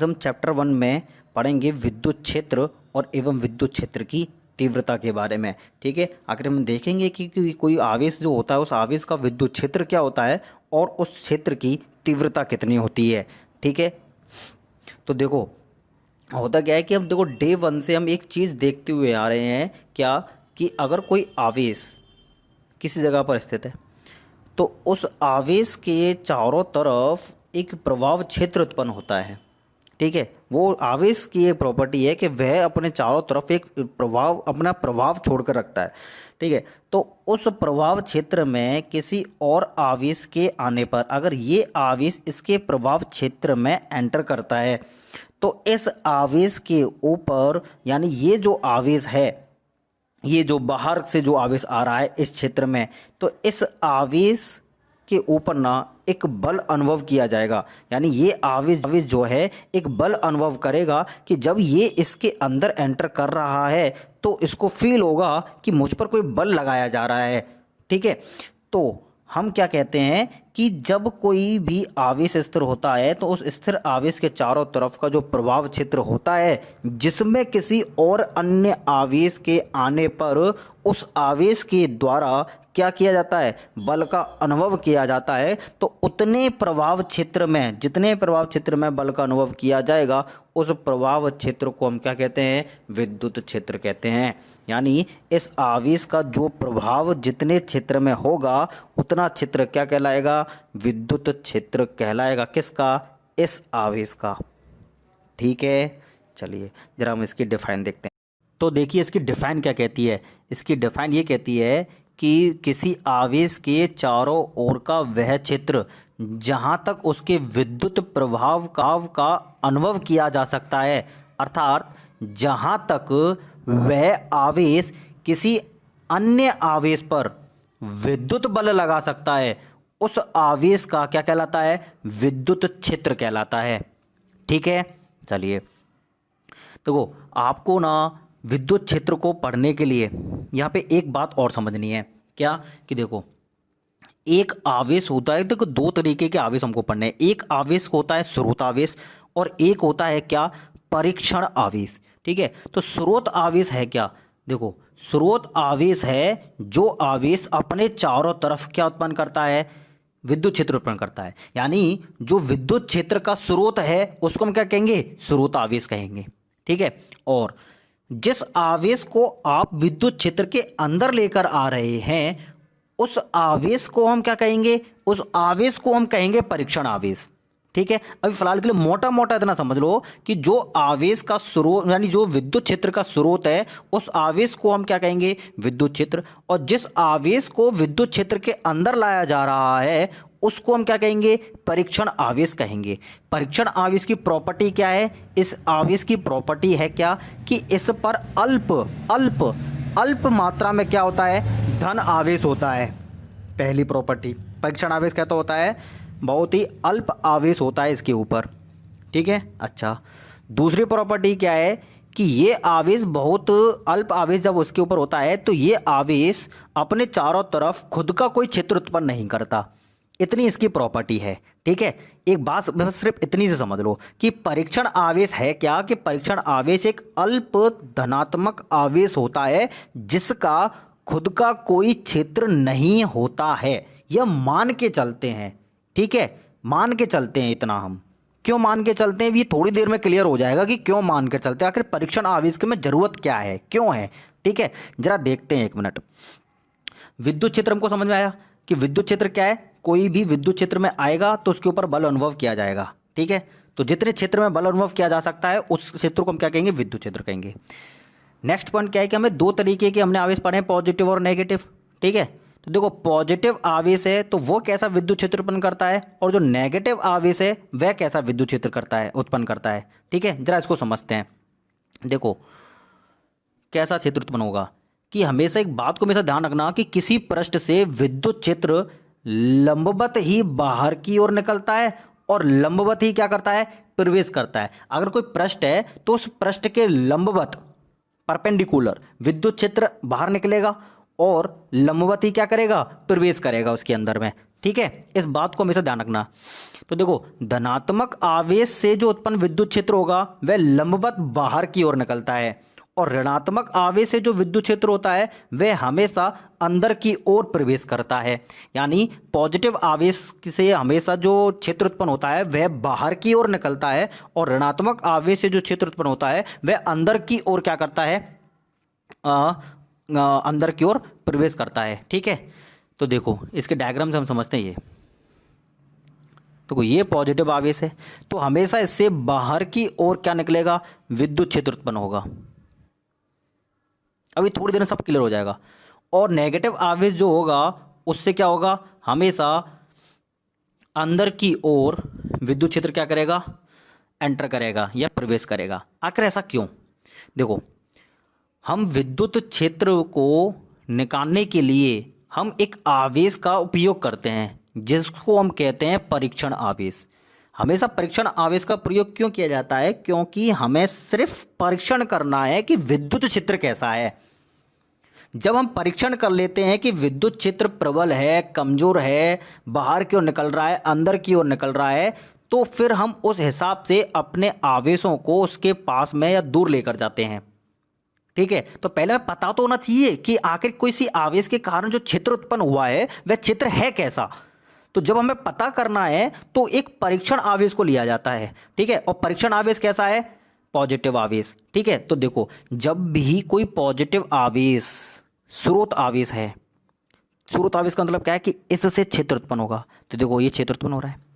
हम चैप्टर 1 में पढ़ेंगे विद्युत क्षेत्र और एवं विद्युत क्षेत्र की तीव्रता के बारे में। ठीक है, आखिर हम देखेंगे कि कोई आवेश जो होता है उस आवेश का विद्युत क्षेत्र क्या होता है और उस क्षेत्र की तीव्रता कितनी होती है। ठीक है, तो देखो होता क्या है कि हम देखो डे 1 से हम एक चीज़ देखते हुए आ रहे हैं क्या, कि अगर कोई आवेश किसी जगह पर स्थित है तो उस आवेश के चारों तरफ एक प्रभाव क्षेत्र उत्पन्न होता है। ठीक है, वो आवेश की एक प्रॉपर्टी है कि वह अपने चारों तरफ एक अपना प्रभाव छोड़कर रखता है। ठीक है, तो उस प्रभाव क्षेत्र में किसी और आवेश के आने पर अगर ये आवेश इसके प्रभाव क्षेत्र में एंटर करता है तो इस आवेश के ऊपर, यानी ये जो आवेश है, ये जो बाहर से जो आवेश आ रहा है इस क्षेत्र में, तो इस आवेश के ऊपर ना एक बल अनुभव किया जाएगा। यानी ये आवेश जो है एक बल अनुभव करेगा कि जब ये इसके अंदर एंटर कर रहा है तो इसको फील होगा कि मुझ पर कोई बल लगाया जा रहा है। ठीक है, तो हम क्या कहते हैं कि जब कोई भी आवेश स्थिर होता है तो उस स्थिर आवेश के चारों तरफ का जो प्रभाव क्षेत्र होता है जिसमें किसी और अन्य आवेश के आने पर उस आवेश के द्वारा क्या किया जाता है, बल का अनुभव किया जाता है, तो उतने प्रभाव क्षेत्र में, जितने प्रभाव क्षेत्र में बल का अनुभव किया जाएगा उस प्रभाव क्षेत्र को हम क्या कहते हैं, विद्युत क्षेत्र कहते हैं। यानी इस आवेश का जो प्रभाव जितने क्षेत्र में होगा उतना क्षेत्र क्या कहलाएगा, विद्युत क्षेत्र कहलाएगा। किसका, इस आवेश का। ठीक है, चलिए जरा हम इसकी डिफाइन देखते हैं। तो देखिए इसकी डिफाइन क्या कहती है। इसकी डिफाइन ये कहती है कि किसी आवेश के चारों ओर का वह क्षेत्र जहाँ तक उसके विद्युत प्रभाव का अनुभव किया जा सकता है, अर्थात जहाँ तक वह आवेश किसी अन्य आवेश पर विद्युत बल लगा सकता है उस आवेश का क्या कहलाता है, विद्युत क्षेत्र कहलाता है। ठीक है, चलिए देखो आपको ना विद्युत क्षेत्र को पढ़ने के लिए यहाँ पे एक बात और समझनी है। क्या, कि देखो एक आवेश होता है, देखो दो तरीके के आवेश हमको पढ़ने हैं। एक आवेश होता है स्रोत आवेश और एक होता है क्या, परीक्षण आवेश। ठीक है, तो स्रोत आवेश है क्या, देखो स्रोत आवेश है जो आवेश अपने चारों तरफ क्या उत्पन्न करता है, विद्युत क्षेत्र उत्पन्न करता है। यानी जो विद्युत क्षेत्र का स्रोत है उसको हम क्या कहेंगे, स्रोत आवेश कहेंगे। ठीक है, और जिस आवेश को आप विद्युत क्षेत्र के अंदर लेकर आ रहे हैं उस आवेश को हम क्या कहेंगे, उस आवेश को हम कहेंगे परीक्षण आवेश। ठीक है, अभी फिलहाल के लिए मोटा मोटा इतना समझ लो कि जो आवेश का स्रोत यानी जो विद्युत क्षेत्र का स्रोत है उस आवेश को हम क्या कहेंगे, विद्युत क्षेत्र, और जिस आवेश को विद्युत क्षेत्र के अंदर लाया जा रहा है उसको हम क्या कहेंगे, परीक्षण आवेश कहेंगे। परीक्षण आवेश की प्रॉपर्टी क्या है, इस आवेश की प्रॉपर्टी है क्या, कि इस पर अल्प अल्प अल्प मात्रा में क्या होता है, धन आवेश होता है। पहली प्रॉपर्टी, परीक्षण आवेश क्या तो होता है, बहुत ही अल्प आवेश होता है इसके ऊपर। ठीक है, अच्छा दूसरी प्रॉपर्टी क्या है कि ये आवेश बहुत अल्प आवेश जब उसके ऊपर होता है तो ये आवेश अपने चारों तरफ खुद का कोई क्षेत्र उत्पन्न नहीं करता। इतनी इसकी प्रॉपर्टी है। ठीक है, एक बात बस सिर्फ इतनी से समझ लो कि परीक्षण आवेश है क्या, कि परीक्षण आवेश एक अल्प धनात्मक आवेश होता है जिसका खुद का कोई क्षेत्र नहीं होता है। यह मान के चलते हैं। ठीक है, मान के चलते हैं, इतना हम क्यों मान के चलते हैं ये थोड़ी देर में क्लियर हो जाएगा कि क्यों मान के चलते हैं, आखिर परीक्षण आवेश के में जरूरत क्या है, क्यों है। ठीक है, जरा देखते हैं एक मिनट। विद्युत क्षेत्र हमको समझ में आया कि विद्युत क्षेत्र क्या है, कोई भी विद्युत क्षेत्र में आएगा तो उसके ऊपर बल अनुभव किया जाएगा। ठीक है, तो जितने क्षेत्र में बल अनुभव किया जा सकता है उस क्षेत्र को हम क्या कहेंगे, विद्युत क्षेत्र कहेंगे। नेक्स्ट पॉइंट क्या है कि हमें दो तरीके के हमने आवेश पढ़े हैं, पॉजिटिव और नेगेटिव। ठीक है, तो देखो पॉजिटिव आवेश है तो वो कैसा विद्युत क्षेत्र उत्पन्न करता है और जो नेगेटिव आवेश है वह कैसा विद्युत क्षेत्र करता है, उत्पन्न करता है। ठीक है, जरा इसको समझते हैं। देखो कैसा क्षेत्र उत्पन्न होगा, कि हमेशा एक बात को हमेशा ध्यान रखना कि किसी पृष्ठ से विद्युत क्षेत्र लंबवत ही बाहर की ओर निकलता है और लंबवत ही क्या करता है, प्रवेश करता है। अगर कोई पृष्ठ है तो उस पृष्ठ के लंबवत परपेंडिकुलर विद्युत क्षेत्र बाहर निकलेगा और लंबवत ही क्या करेगा, प्रवेश करेगा उसके अंदर में। ठीक है, इस बात को हमेशा ध्यान रखना। तो देखो, धनात्मक आवेश से जो उत्पन्न विद्युत क्षेत्र होगा वह लंबवत बाहर की ओर निकलता है, और ऋणात्मक आवेश से जो विद्युत क्षेत्र होता है वह हमेशा अंदर की ओर प्रवेश करता है। यानी पॉजिटिव आवेश से हमेशा जो क्षेत्र उत्पन्न होता है वह बाहर की ओर निकलता है, और ऋणात्मक आवेश से जो क्षेत्र उत्पन्न होता है वह अंदर की ओर क्या करता है, अंदर की ओर प्रवेश करता है। ठीक है, तो देखो इसके डायग्राम से हम समझते हैं। ये तो ये पॉजिटिव आवेश है, तो हमेशा इससे बाहर की ओर क्या निकलेगा, विद्युत क्षेत्र उत्पन्न होगा। अभी थोड़ी देर में सब क्लियर हो जाएगा। और नेगेटिव आवेश जो होगा उससे क्या होगा, हमेशा अंदर की ओर विद्युत क्षेत्र क्या करेगा, एंटर करेगा या प्रवेश करेगा। आखिर ऐसा क्यों? देखो, हम विद्युत क्षेत्र को निकालने के लिए हम एक आवेश का उपयोग करते हैं जिसको हम कहते हैं परीक्षण आवेश। हमेशा परीक्षण आवेश का प्रयोग क्यों किया जाता है? क्योंकि हमें सिर्फ परीक्षण करना है कि विद्युत क्षेत्र कैसा है। जब हम परीक्षण कर लेते हैं कि विद्युत क्षेत्र प्रबल है, कमजोर है, बाहर की ओर निकल रहा है, अंदर की ओर निकल रहा है, तो फिर हम उस हिसाब से अपने आवेशों को उसके पास में या दूर लेकर जाते हैं। ठीक है, तो पहले हमें पता तो होना चाहिए कि आखिर कोई सी आवेश के कारण जो क्षेत्र उत्पन्न हुआ है वह क्षेत्र है कैसा। तो जब हमें पता करना है तो एक परीक्षण आवेश को लिया जाता है। ठीक है, और परीक्षण आवेश कैसा है, पॉजिटिव आवेश। ठीक है, तो देखो, जब भी कोई पॉजिटिव आवेश स्रोत आवेश है, स्रोत आवेश का मतलब क्या है कि इससे क्षेत्र उत्पन्न होगा। तो देखो ये क्षेत्र उत्पन्न हो रहा है।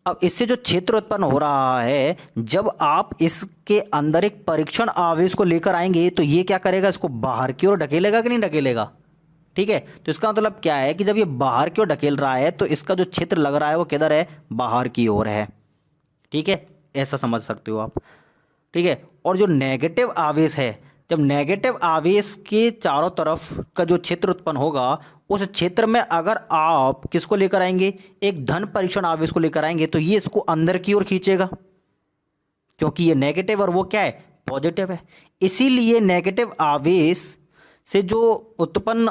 अब इससे जो क्षेत्र उत्पन्न हो रहा है, जब आप इसके अंदर एक परीक्षण आवेश को लेकर आएंगे तो ये क्या करेगा, इसको बाहर की ओर ढकेलेगा कि नहीं ढकेलेगा। ठीक है, तो इसका मतलब क्या है कि जब ये बाहर की ओर ढकेल रहा है तो इसका जो क्षेत्र लग रहा है वो किधर है, बाहर की ओर है। ठीक है, ऐसा समझ सकते हो आप। ठीक है, और जो नेगेटिव आवेश है, जब नेगेटिव आवेश के चारों तरफ का जो क्षेत्र उत्पन्न होगा उस क्षेत्र में अगर आप किसको लेकर आएंगे, एक धन परीक्षण आवेश को लेकर आएंगे, तो ये इसको अंदर की ओर खींचेगा क्योंकि ये नेगेटिव और वो क्या है, पॉजिटिव है। इसीलिए नेगेटिव आवेश से जो उत्पन्न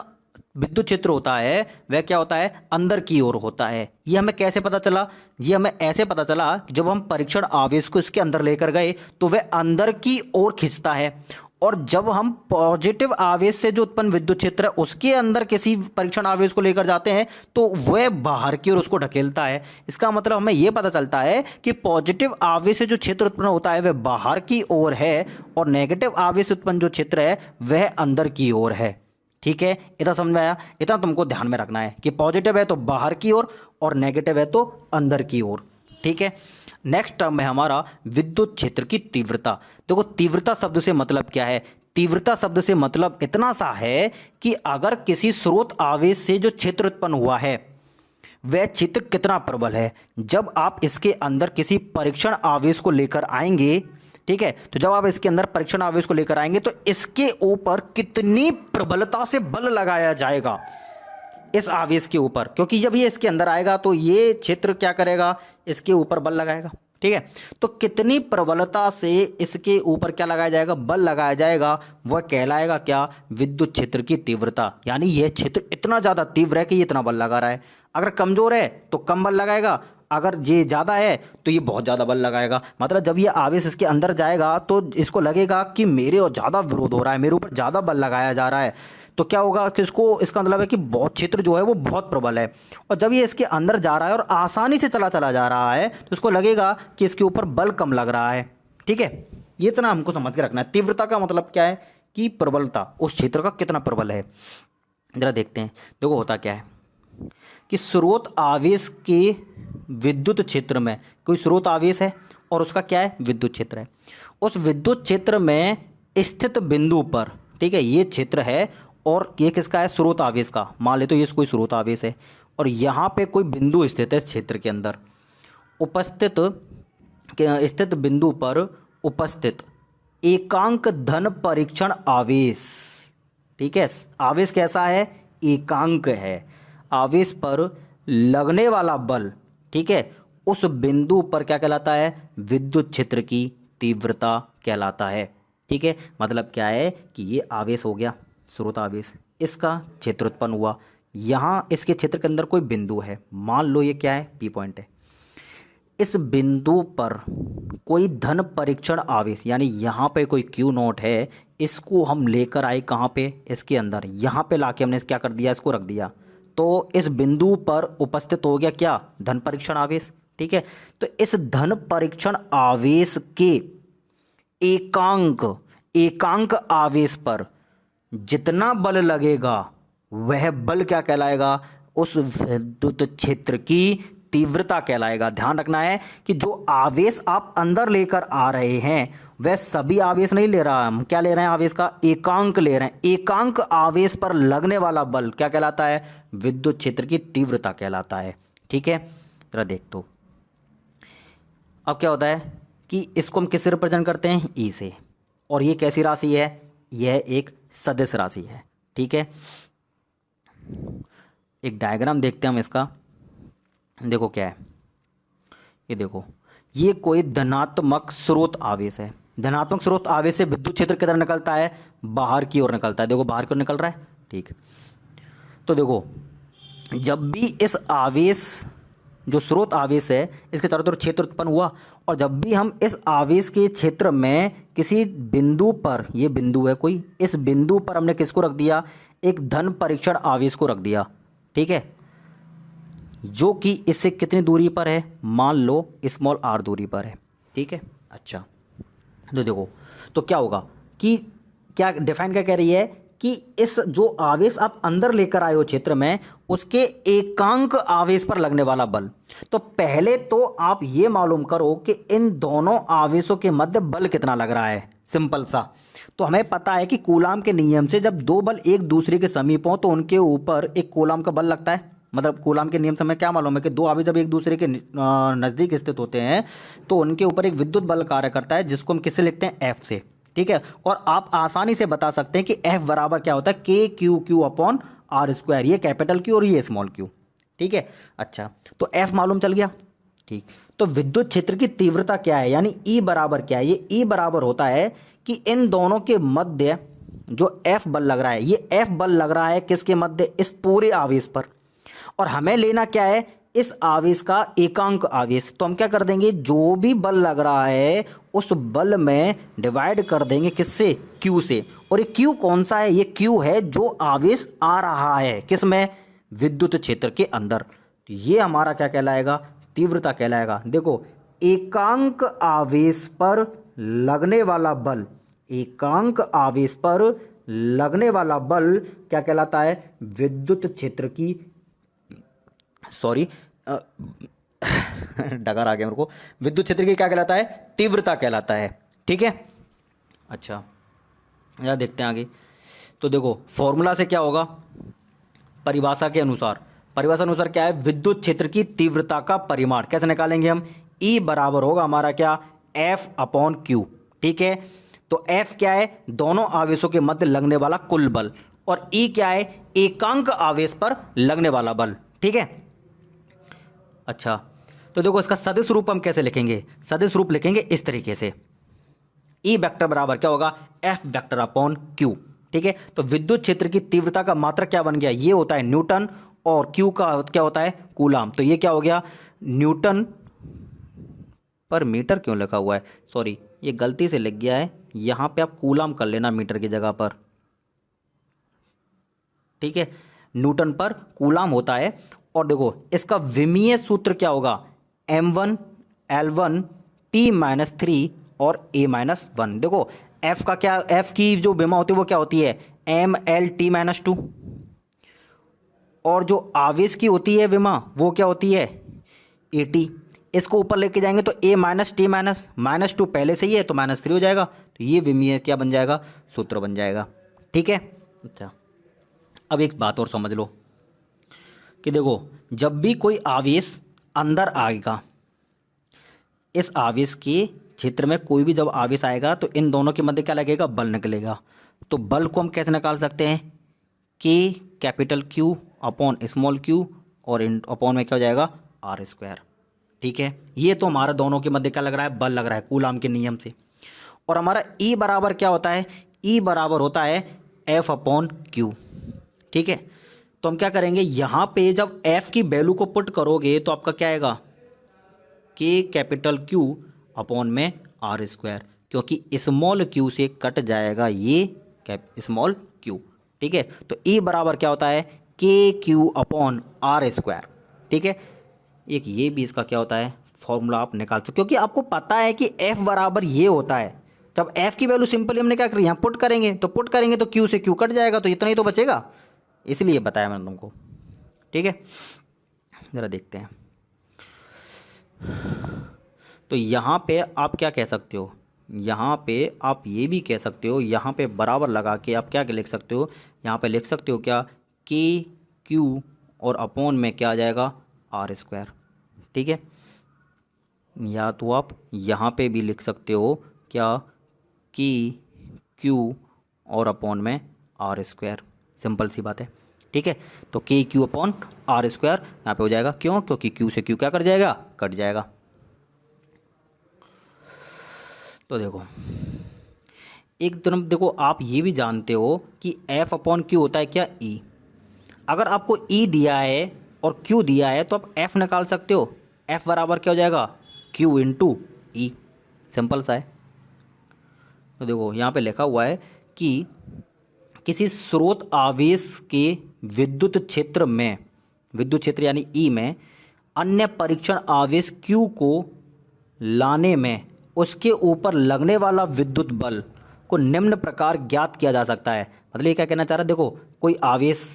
विद्युत क्षेत्र होता है वह क्या होता है, अंदर की ओर होता है। ये हमें कैसे पता चला? ये हमें ऐसे पता चला कि जब हम परीक्षण आवेश को इसके अंदर लेकर गए तो वह अंदर की ओर खींचता है, और जब हम पॉजिटिव आवेश से जो उत्पन्न विद्युत क्षेत्र है उसके अंदर किसी परीक्षण आवेश को लेकर जाते हैं तो वह बाहर की ओर उसको ढकेलता है। इसका मतलब हमें यह पता चलता है कि पॉजिटिव आवेश से जो क्षेत्र उत्पन्न होता है वह बाहर की ओर है, और नेगेटिव आवेश से उत्पन्न जो क्षेत्र है वह अंदर की ओर है। ठीक है, इतना समझ में आया? इतना तुमको ध्यान में रखना है कि पॉजिटिव है तो बाहर की ओर और नेगेटिव है तो अंदर की ओर। ठीक है, नेक्स्ट टर्म है हमारा विद्युत क्षेत्र की तीव्रता। देखो, तीव्रता शब्द से मतलब क्या है? तीव्रता शब्द से मतलब इतना सा है कि अगर किसी स्रोत आवेश से जो क्षेत्र उत्पन्न हुआ है वह क्षेत्र कितना प्रबल है। जब आप इसके अंदर किसी परीक्षण आवेश को लेकर आएंगे, ठीक है, तो जब आप इसके अंदर परीक्षण आवेश को लेकर आएंगे तो इसके ऊपर कितनी प्रबलता से बल लगाया जाएगा इस आवेश के ऊपर, क्योंकि जब ये इसके अंदर आएगा तो ये क्षेत्र क्या करेगा, इसके ऊपर बल लगाएगा। ठीक है, तो कितनी प्रबलता से इसके ऊपर क्या लगाया जाएगा, बल लगाया जाएगा, वह कहलाएगा क्या, विद्युत क्षेत्र की तीव्रता। यानी यह क्षेत्र इतना ज़्यादा तीव्र है कि ये इतना बल लगा रहा है। अगर कमज़ोर है तो कम बल लगाएगा, अगर ये ज़्यादा है तो ये बहुत ज़्यादा बल लगाएगा। मतलब जब ये आवेश इसके अंदर जाएगा तो इसको लगेगा कि मेरे और ज़्यादा विरोध हो रहा है, मेरे ऊपर ज़्यादा बल लगाया जा रहा है, तो क्या होगा कि इसका मतलब है कि बहुत क्षेत्र जो है वो बहुत प्रबल है। और जब ये इसके अंदर जा रहा है और आसानी से चला जा रहा है तो इसको लगेगा कि इसके ऊपर बल कम लग रहा है। ठीक है, ये इतना हमको समझ के रखना है। तीव्रता का मतलब क्या है कि प्रबलता, उस क्षेत्र का कितना प्रबल है। जरा देखते हैं। देखो होता क्या है कि स्रोत आवेश के विद्युत क्षेत्र में, कोई स्रोत आवेश है और उसका क्या है, विद्युत क्षेत्र है। उस विद्युत क्षेत्र में स्थित बिंदु पर, ठीक है, ये क्षेत्र है और ये किसका है, स्रोत आवेश का। मान ले तो ये कोई स्रोत आवेश है और यहाँ पे कोई बिंदु स्थित है इस क्षेत्र के अंदर। स्थित बिंदु पर उपस्थित एकांक धन परीक्षण आवेश, ठीक है, आवेश कैसा है, एकांक है। आवेश पर लगने वाला बल, ठीक है, उस बिंदु पर क्या कहलाता है, विद्युत क्षेत्र की तीव्रता कहलाता है। ठीक है, मतलब क्या है कि ये आवेश हो गया स्रोत आवेश, इसका क्षेत्र उत्पन्न हुआ, यहाँ इसके क्षेत्र के अंदर कोई बिंदु है, मान लो ये क्या है, पी पॉइंट है। इस बिंदु पर कोई धन परीक्षण आवेश, यानी यहाँ पे कोई क्यू नॉट है, इसको हम लेकर आए कहाँ पे, इसके अंदर, यहाँ पे लाके हमने क्या कर दिया, इसको रख दिया। तो इस बिंदु पर उपस्थित हो गया क्या, धन परीक्षण आवेश। ठीक है, तो इस धन परीक्षण आवेश के एकांक एकांक आवेश पर जितना बल लगेगा वह बल क्या कहलाएगा, उस विद्युत क्षेत्र की तीव्रता कहलाएगा। ध्यान रखना है कि जो आवेश आप अंदर लेकर आ रहे हैं वह सभी आवेश नहीं ले रहा, हम क्या ले रहे हैं, आवेश का एकांक ले रहे हैं। एकांक आवेश पर लगने वाला बल क्या कहलाता है, विद्युत क्षेत्र की तीव्रता कहलाता है। ठीक है, जरा देख तो अब क्या होता है कि इसको हम किससे रिप्रेजेंट करते हैं, ई से, और ये कैसी राशि है, यह एक सदिश राशि है। ठीक है, एक डायग्राम देखते हैं हम इसका। देखो क्या है, ये देखो, ये कोई धनात्मक स्रोत आवेश है। धनात्मक स्रोत आवेश से विद्युत क्षेत्र किधर निकलता है, बाहर की ओर निकलता है। देखो बाहर की ओर निकल रहा है। ठीक, तो देखो जब भी इस आवेश, जो स्रोत आवेश है, इसके चारों तरफ क्षेत्र उत्पन्न हुआ, और जब भी हम इस आवेश के क्षेत्र में किसी बिंदु पर, ये बिंदु है कोई, इस बिंदु पर हमने किसको रख दिया, एक धन परीक्षण आवेश को रख दिया। ठीक है, जो कि इससे कितनी दूरी पर है, मान लो स्मॉल आर दूरी पर है। ठीक है, अच्छा, तो देखो तो क्या होगा कि क्या डिफाइन क्या कह रही है कि इस जो आवेश आप अंदर लेकर आए हो क्षेत्र में, उसके एकांक आवेश पर लगने वाला बल। तो पहले तो आप ये मालूम करो कि इन दोनों आवेशों के मध्य बल कितना लग रहा है। सिंपल सा, तो हमें पता है कि कूलाम के नियम से जब दो बल एक दूसरे के समीप हो तो उनके ऊपर एक कूलाम का बल लगता है। मतलब कूलाम के नियम से हमें क्या मालूम है कि दो आवेश जब एक दूसरे के नज़दीक स्थित होते हैं तो उनके ऊपर एक विद्युत बल कार्य करता है, जिसको हम किससे लिखते हैं, एफ से। ठीक है, और आप आसानी से बता सकते हैं कि एफ बराबर क्या होता है, K Q Q upon R square, ये कैपिटल क्यू और ये स्मॉल क्यू। ठीक है, अच्छा, तो एफ मालूम चल गया। ठीक, तो विद्युत क्षेत्र की तीव्रता क्या है, यानी ई बराबर क्या है, ये ई बराबर होता है कि इन दोनों के मध्य जो एफ बल लग रहा है, ये एफ बल लग रहा है किसके मध्य, इस पूरे आवेश पर, और हमें लेना क्या है, इस आवेश का एकांक आवेश। तो हम क्या कर देंगे, जो भी बल लग रहा है उस बल में डिवाइड कर देंगे किससे, क्यू से। और ये क्यू कौन सा है, ये क्यू है जो आवेश आ रहा है किस में, विद्युत क्षेत्र के अंदर। तो ये हमारा क्या कहलाएगा, तीव्रता कहलाएगा। देखो एकांक आवेश पर लगने वाला बल, एकांक आवेश पर लगने वाला बल क्या कहलाता है, विद्युत क्षेत्र की, सॉरी डगर आ गया मेरे को, विद्युत क्षेत्र की क्या कहलाता है, तीव्रता कहलाता है। ठीक है, अच्छा यह देखते हैं आगे। तो देखो फॉर्मूला से क्या होगा, परिभाषा के अनुसार, परिभाषा अनुसार क्या है, विद्युत क्षेत्र की तीव्रता का परिमाण कैसे निकालेंगे हम, E बराबर होगा हमारा क्या, F अपॉन Q। ठीक है, तो F क्या है, दोनों आवेशों के मध्य लगने वाला कुल बल, और E क्या है, एकांक आवेश पर लगने वाला बल। ठीक है, अच्छा, तो देखो इसका सदिश रूप हम कैसे लिखेंगे, सदिश रूप लिखेंगे इस तरीके से, E वेक्टर बराबर क्या होगा, F वेक्टर अपॉन Q। ठीक है, तो विद्युत क्षेत्र की तीव्रता का मात्रक क्या बन गया, ये होता है न्यूटन, और Q का क्या होता है, कूलाम। तो ये क्या हो गया, न्यूटन पर मीटर क्यों लिखा हुआ है, सॉरी ये गलती से लिख गया है, यहां पे आप कूलाम कर लेना मीटर की जगह पर। ठीक है, न्यूटन पर कूलाम होता है। और देखो इसका विमीय सूत्र क्या होगा, m1 l1 t-3 और a-1। देखो f का क्या, f की जो विमा होती है वो क्या होती है, m-l-t-2, और जो आवेश की होती है विमा वो क्या होती है, at। इसको ऊपर लेके जाएंगे तो a-t-2 पहले से ही है तो -3 हो जाएगा, तो ये विमीय क्या बन जाएगा, सूत्र बन जाएगा। ठीक है, अच्छा अब एक बात और समझ लो कि देखो जब भी कोई आवेश अंदर आएगा, इस आवेश के क्षेत्र में कोई भी जब आवेश आएगा तो इन दोनों के मध्य क्या लगेगा, बल निकलेगा। तो बल को हम कैसे निकाल सकते हैं, के capital Q upon small Q, और इन अपॉन में क्या हो जाएगा, आर स्क्वायर। ठीक है, ये तो हमारा दोनों के मध्य क्या लग रहा है, बल लग रहा है कूलाम के नियम से। और हमारा ई बराबर क्या होता है, ई बराबर होता है एफ अपॉन क्यू। ठीक है, तो हम क्या करेंगे, यहाँ पे जब f की वैल्यू को पुट करोगे तो आपका क्या आएगा, के कैपिटल क्यू अपॉन में आर स्क्वायर, क्योंकि स्मॉल क्यू से कट जाएगा ये स्मॉल क्यू। ठीक है, तो E बराबर क्या होता है, K Q upon R square. ठीक है, एक ये भी इसका क्या होता है फॉर्मूला आप निकाल सकते, क्योंकि आपको पता है कि F बराबर ये होता है। जब F की वैल्यू सिंपली हमने क्या करी, यहाँ पुट करेंगे तो Q से Q कट जाएगा, तो इतना ही तो बचेगा, इसलिए बताया मैंने तुमको। ठीक है, ज़रा देखते हैं। तो यहाँ पे आप क्या कह सकते हो, यहाँ पे आप ये भी कह सकते हो, यहाँ पे बराबर लगा के आप क्या लिख सकते हो, यहाँ पे लिख सकते हो क्या, के क्यू और अपॉन में क्या आ जाएगा, आर स्क्वायर। ठीक है, या तो आप यहाँ पे भी लिख सकते हो क्या, के क्यू और अपॉन में आर स्क्वायर, सिंपल सी बात है। ठीक है, तो के क्यू अपॉन आर स्क्वायर यहाँ पे हो जाएगा, क्यों, क्योंकि क्यू से क्यू क्या कर जाएगा, कट जाएगा। तो देखो एक तरफ देखो, आप ये भी जानते हो कि एफ अपॉन क्यू होता है क्या, ई। अगर आपको ई दिया है और क्यू दिया है तो आप एफ निकाल सकते हो, एफ बराबर क्या हो जाएगा, क्यू इंटू ई, सिंपल सा है। तो देखो यहाँ पे लिखा हुआ है कि किसी स्रोत आवेश के विद्युत क्षेत्र में, विद्युत क्षेत्र यानी ई में, अन्य परीक्षण आवेश क्यू को लाने में उसके ऊपर लगने वाला विद्युत बल को निम्न प्रकार ज्ञात किया जा सकता है। मतलब ये क्या कहना चाह रहा है, देखो कोई आवेश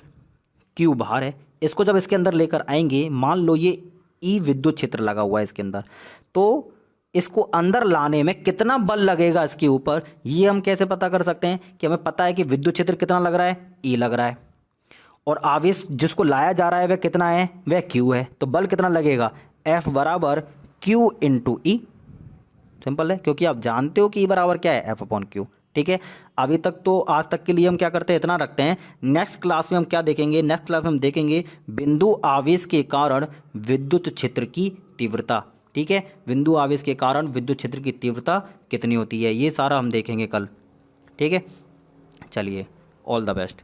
क्यू बाहर है, इसको जब इसके अंदर लेकर आएंगे, मान लो ये ई विद्युत क्षेत्र लगा हुआ है इसके अंदर, तो इसको अंदर लाने में कितना बल लगेगा इसके ऊपर, ये हम कैसे पता कर सकते हैं कि हमें पता है कि विद्युत क्षेत्र कितना लग रहा है, ई लग रहा है, और आवेश जिसको लाया जा रहा है वह कितना है, वह क्यू है, तो बल कितना लगेगा, एफ बराबर क्यू इंटू ई, सिंपल है, क्योंकि आप जानते हो कि ई बराबर क्या है, एफ अपॉन क्यू। ठीक है, अभी तक तो आज तक के लिए हम क्या करते हैं, इतना रखते हैं। नेक्स्ट क्लास में हम क्या देखेंगे, नेक्स्ट क्लास में हम देखेंगे बिंदु आवेश के कारण विद्युत क्षेत्र की तीव्रता। ठीक है, बिंदु आवेश के कारण विद्युत क्षेत्र की तीव्रता कितनी होती है, ये सारा हम देखेंगे कल। ठीक है, चलिए, ऑल द बेस्ट।